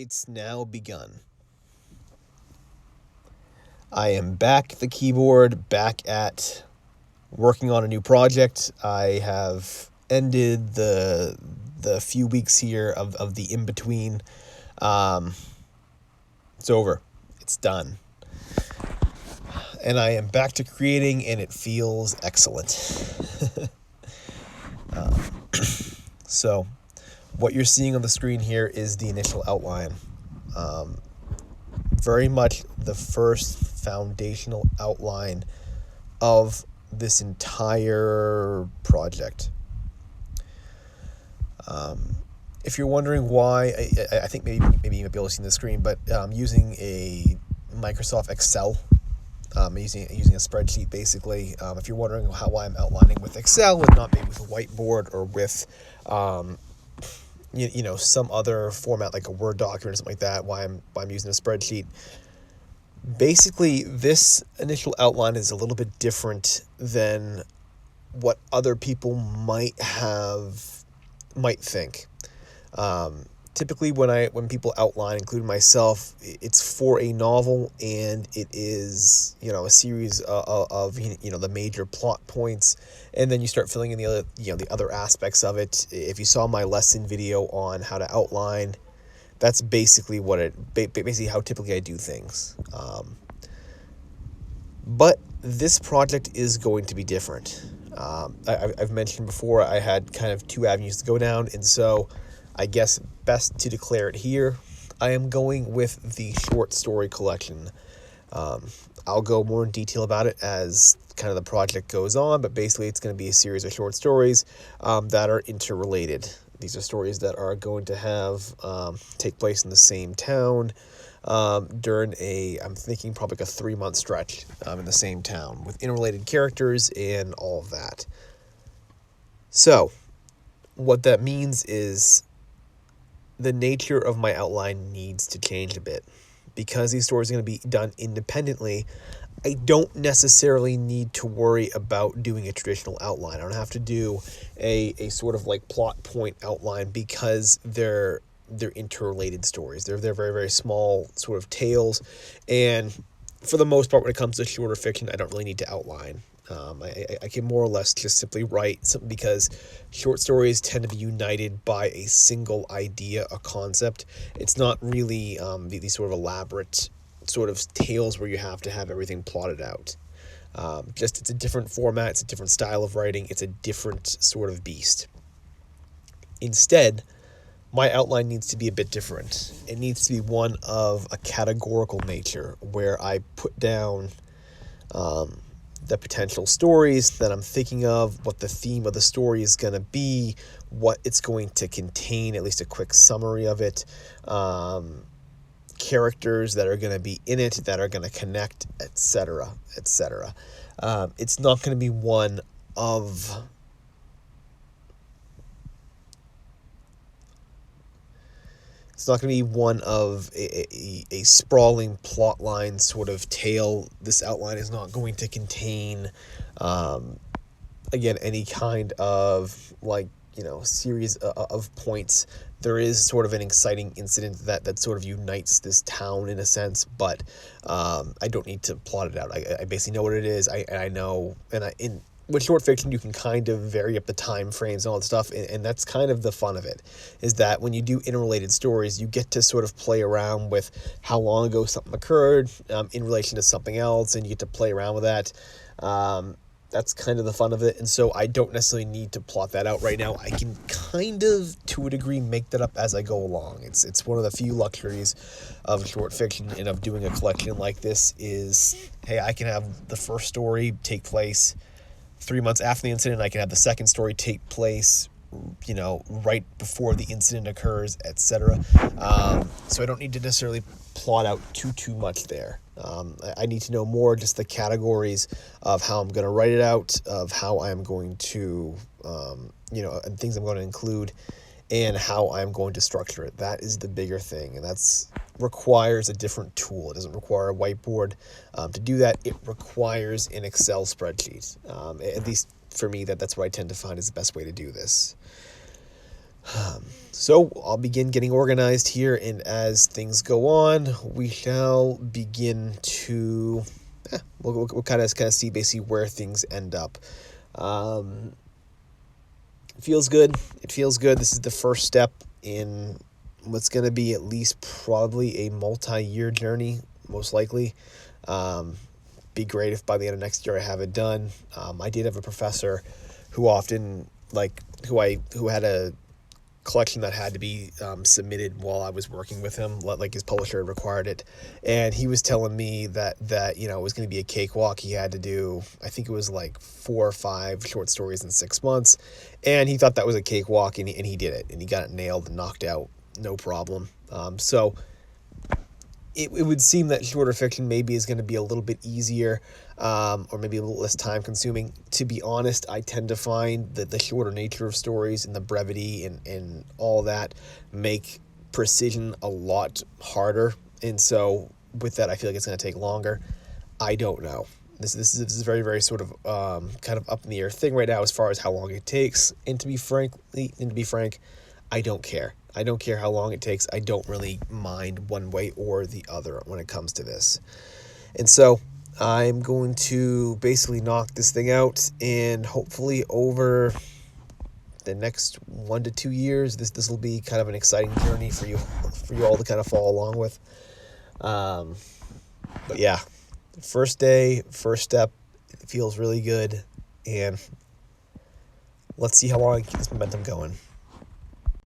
It's now begun. I am back at the keyboard, back at working on a new project. I have ended the few weeks here of the in-between. It's over. It's done. And I am back to creating, and it feels excellent. So, what you're seeing on the screen here is the initial outline. Very much the first foundational outline of this entire project. If you're wondering why, I think maybe you might be able to see the screen, but using a Microsoft Excel, using a spreadsheet basically. If you're wondering why I'm outlining with Excel and not maybe with a whiteboard or with some other format like a Word document or something like that, why I'm using a spreadsheet. Basically, this initial outline is a little bit different than what other people might think. Typically, when people outline, including myself, it's for a novel, and it is a series of the major plot points, and then you start filling in the other aspects of it. If you saw my lesson video on how to outline, that's basically basically how typically I do things. But this project is going to be different. I've mentioned before I had kind of two avenues to go down, and so I guess best to declare it here. I am going with the short story collection. I'll go more in detail about it as kind of the project goes on, but basically it's going to be a series of short stories that are interrelated. These are stories that are going to have take place in the same town during I'm thinking probably like a 3-month stretch in the same town with interrelated characters and all of that. So, what that means is the nature of my outline needs to change a bit. Because these stories are going to be done independently, I don't necessarily need to worry about doing a traditional outline. I don't have to do a sort of like plot point outline because they're interrelated stories. They're very, very small sort of tales. And for the most part, when it comes to shorter fiction, I don't really need to outline. I can more or less just simply write something because short stories tend to be united by a single idea, a concept. It's not really these sort of elaborate sort of tales where you have to have everything plotted out. It's a different format, it's a different style of writing, it's a different sort of beast. Instead, my outline needs to be a bit different. It needs to be one of a categorical nature where I put down the potential stories that I'm thinking of, what the theme of the story is going to be, what it's going to contain, at least a quick summary of it, characters that are going to be in it, that are going to connect, etc., etc. It's not going to be one of a sprawling plot line sort of tale. This outline is not going to contain, again, any kind of series of points. There is sort of an exciting incident that sort of unites this town in a sense, but I don't need to plot it out. I basically know what it is. I know, with short fiction, you can kind of vary up the time frames and all that stuff, and that's kind of the fun of it, is that when you do interrelated stories, you get to sort of play around with how long ago something occurred in relation to something else, and you get to play around with that. That's kind of the fun of it, and so I don't necessarily need to plot that out right now. I can kind of, to a degree, make that up as I go along. It's one of the few luxuries of short fiction and of doing a collection like this is, hey, I can have the first story take place 3 months after the incident. I can have the second story take place, right before the incident occurs, etc. So I don't need to necessarily plot out too much there. I need to know more just the categories of how I'm going to write it out, of how I'm going to, and things I'm going to include, and how I'm going to structure it. That is the bigger thing, and that's requires a different tool. It doesn't require a whiteboard to do that. It requires an Excel spreadsheet. At least for me, that's what I tend to find is the best way to do this. So I'll begin getting organized here, and as things go on, we shall begin to we'll kind of see basically where things end up. Um, it feels good. It feels good. This is the first step in what's going to be at least probably a multi-year journey, most likely. Um, be great if by the end of next year I have it done. I did have a professor who often who had a collection that had to be submitted while I was working with him, like his publisher required it, and he was telling me that it was going to be a cakewalk. He had to do, I think it was like 4 or 5 short stories in 6 months, and he thought that was a cakewalk, and he did it, and he got it nailed and knocked out, no problem. So it would seem that shorter fiction maybe is going to be a little bit easier, or maybe a little less time consuming. To be honest, I tend to find that the shorter nature of stories and the brevity and all that make precision a lot harder. And so with that, I feel like it's going to take longer. I don't know. This is very, very sort of kind of up in the air thing right now as far as how long it takes. And to be frank, I don't care. I don't care how long it takes. I don't really mind one way or the other when it comes to this. And so I'm going to basically knock this thing out, and hopefully over the next 1 to 2 years, this will be kind of an exciting journey for you all to kind of follow along with. But yeah, first day, first step, it feels really good, and let's see how long I keep this momentum going.